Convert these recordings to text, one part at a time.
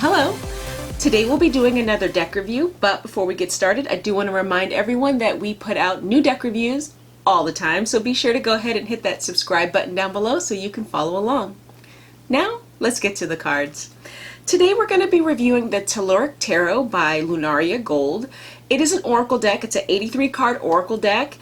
Hello! Today we'll be doing another deck review, but before we get started, I do want to remind everyone that we put out new deck reviews all the time, so be sure to go ahead and hit that subscribe button down below so you can follow along. Now, let's get to the cards. Today we're going to be reviewing the Telluric Tarot by Lunaria Gold. It is an oracle deck. It's an 83 card oracle deck.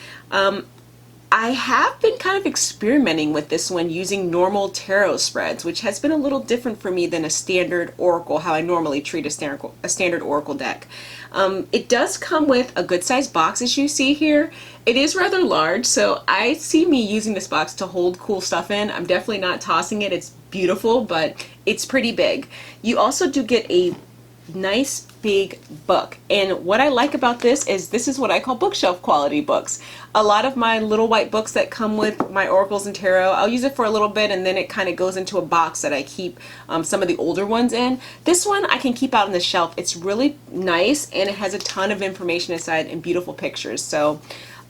I have been kind of experimenting with this one using normal tarot spreads, which has been a little different for me than a standard oracle, how I normally treat a standard oracle deck. It does come with a good sized box, as you see here. It is rather large, so I see me using this box to hold cool stuff in. I'm definitely not tossing it. It's beautiful, but it's pretty big. You also do get a nice big book, and what I like about this is what I call bookshelf quality books. A lot of my little white books that come with my oracles and tarot, I'll use it for a little bit and then it kind of goes into a box that I keep some of the older ones in. This one I can keep out on the shelf. It's really nice and it has a ton of information inside and beautiful pictures, so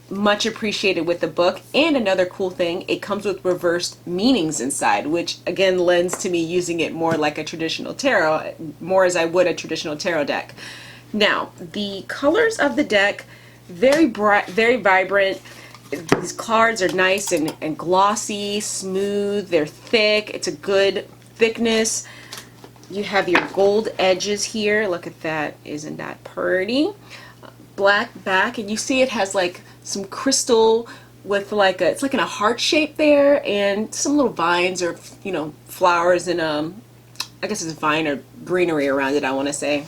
much appreciated with the book. And another cool thing, it comes with reversed meanings inside, which again lends to me using it more like a traditional tarot, more as I would a traditional tarot deck. Now, the colors of the deck, very bright, very vibrant. These cards are nice and glossy, smooth, they're thick, it's a good thickness. You have your gold edges here, look at that, isn't that pretty? Black back, and you see it has like some crystal with like it's like in a heart shape there, and some little vines or flowers and I guess it's vine or greenery around it, I want to say,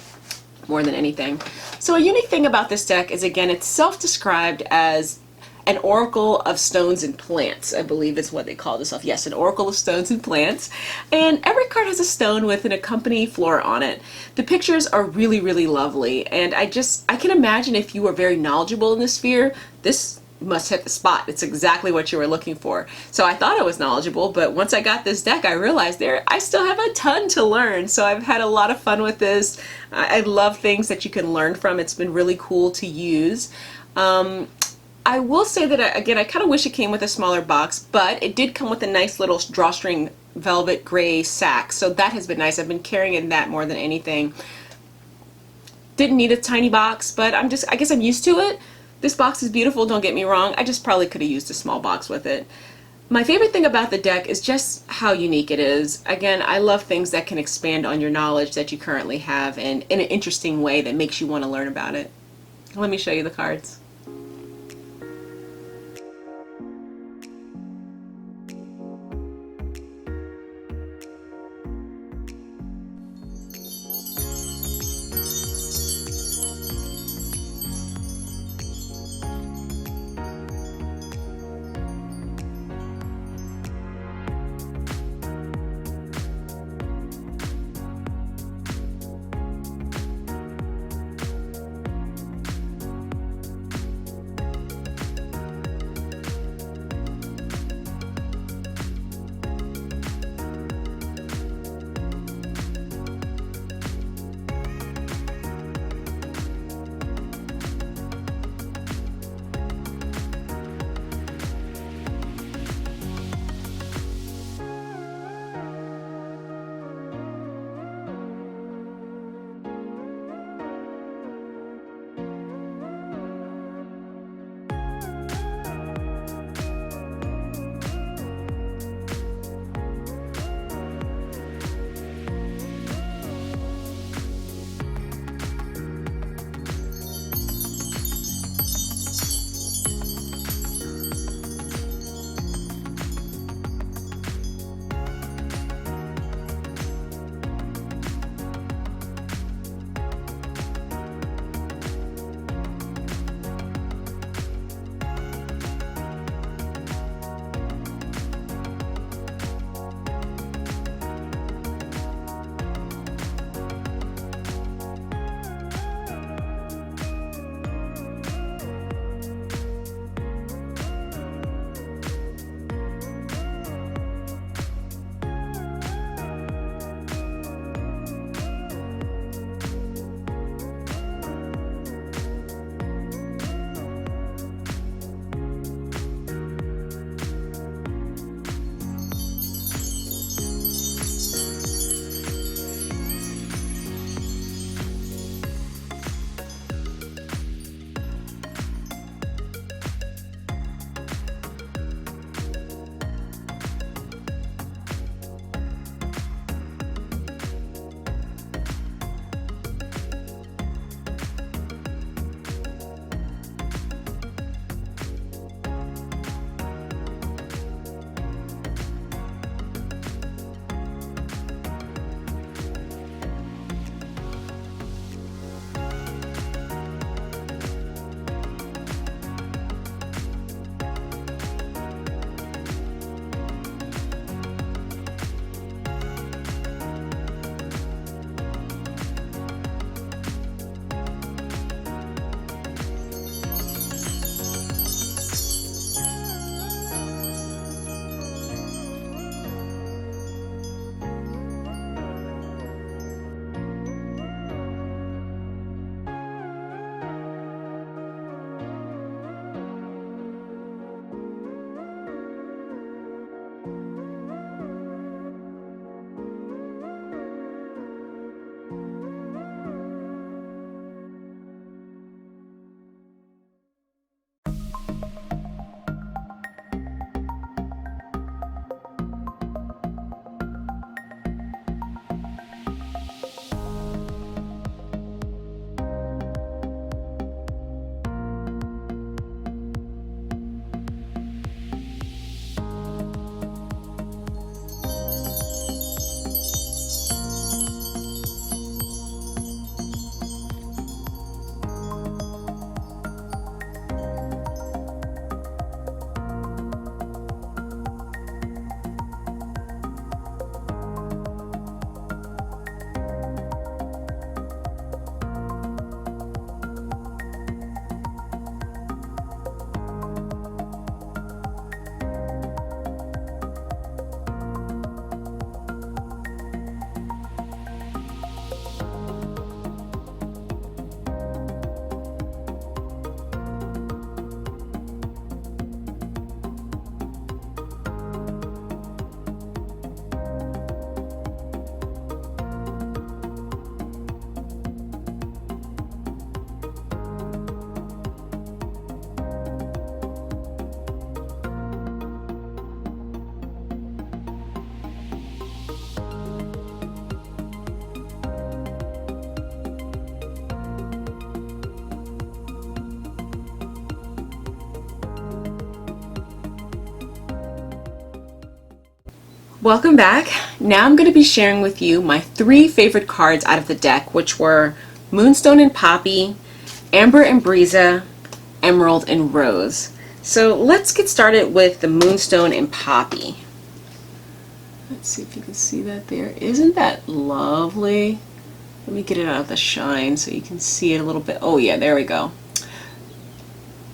more than anything. So a unique thing about this deck is, again, it's self-described as an oracle of stones and plants, I believe is what they call themselves. Yes, an oracle of stones and plants. And every card has a stone with an accompanying flora on it. The pictures are really, really lovely. And I can imagine if you were very knowledgeable in this sphere, this must hit the spot. It's exactly what you were looking for. So I thought I was knowledgeable, but once I got this deck, I realized I still have a ton to learn. So I've had a lot of fun with this. I love things that you can learn from. It's been really cool to use. I will say that, again, I kind of wish it came with a smaller box, but it did come with a nice little drawstring velvet gray sack, so that has been nice. I've been carrying in that more than anything. Didn't need a tiny box, but I guess I'm used to it. This box is beautiful, don't get me wrong. I just probably could have used a small box with it. My favorite thing about the deck is just how unique it is. Again, I love things that can expand on your knowledge that you currently have and in an interesting way that makes you want to learn about it. Let me show you the cards. Welcome back. Now I'm going to be sharing with you my 3 favorite cards out of the deck, which were Moonstone and Poppy, Amber and Breeza, Emerald and Rose. So let's get started with the Moonstone and Poppy. Let's see if you can see that there. Isn't that lovely? Let me get it out of the shine so you can see it a little bit. Oh yeah, there we go.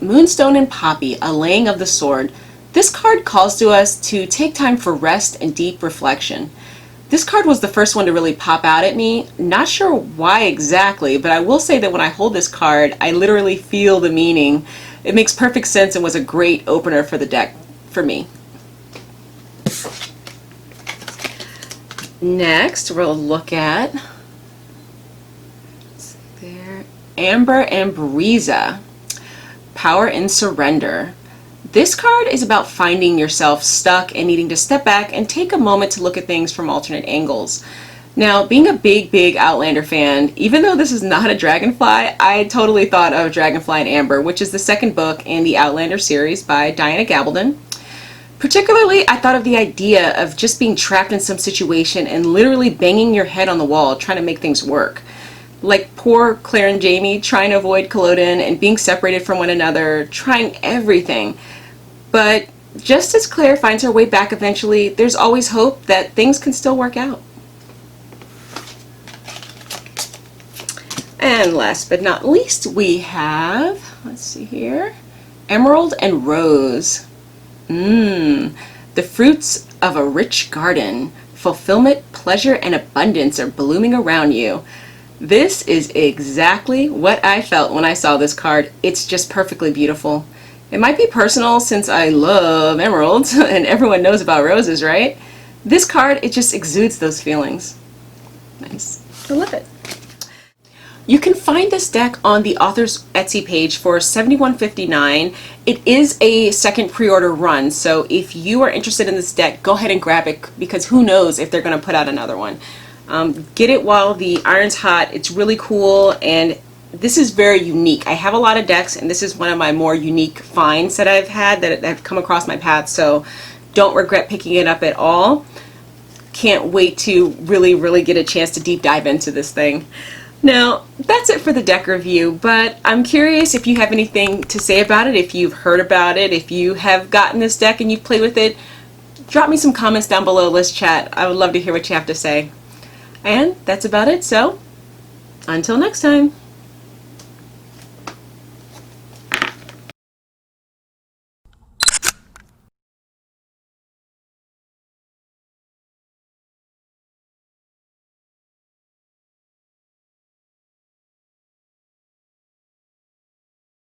Moonstone and Poppy, a laying of the sword. This card calls to us to take time for rest and deep reflection. This card was the first one to really pop out at me. Not sure why exactly, but I will say that when I hold this card, I literally feel the meaning. It makes perfect sense and was a great opener for the deck for me. Next, we'll look at Amber and Breeza, Power and Surrender. This card is about finding yourself stuck and needing to step back and take a moment to look at things from alternate angles. Now, being a big Outlander fan, even though this is not a Dragonfly, I totally thought of Dragonfly and Amber, which is the second book in the Outlander series by Diana Gabaldon. Particularly, I thought of the idea of just being trapped in some situation and literally banging your head on the wall trying to make things work. Like poor Claire and Jamie trying to avoid Culloden and being separated from one another, trying everything. But just as Claire finds her way back eventually, there's always hope that things can still work out. And last but not least, we have, let's see here, Emerald and Rose. The fruits of a rich garden, fulfillment, pleasure, and abundance are blooming around you. This is exactly what I felt when I saw this card. It's just perfectly beautiful. It might be personal since I love emeralds and everyone knows about roses, right? This card, it just exudes those feelings. Nice. I love it. You can find this deck on the author's Etsy page for $71.59. It is a second pre-order run, so if you are interested in this deck, go ahead and grab it because who knows if they're going to put out another one. Get it while the iron's hot. It's really cool, and this is very unique. I have a lot of decks, and this is one of my more unique finds that I've had that have come across my path, so don't regret picking it up at all. Can't wait to really get a chance to deep dive into this thing. Now, that's it for the deck review, but I'm curious if you have anything to say about it, if you've heard about it, if you have gotten this deck and you've played with it. Drop me some comments down below. Let's chat. I would love to hear what you have to say. And that's about it, so until next time.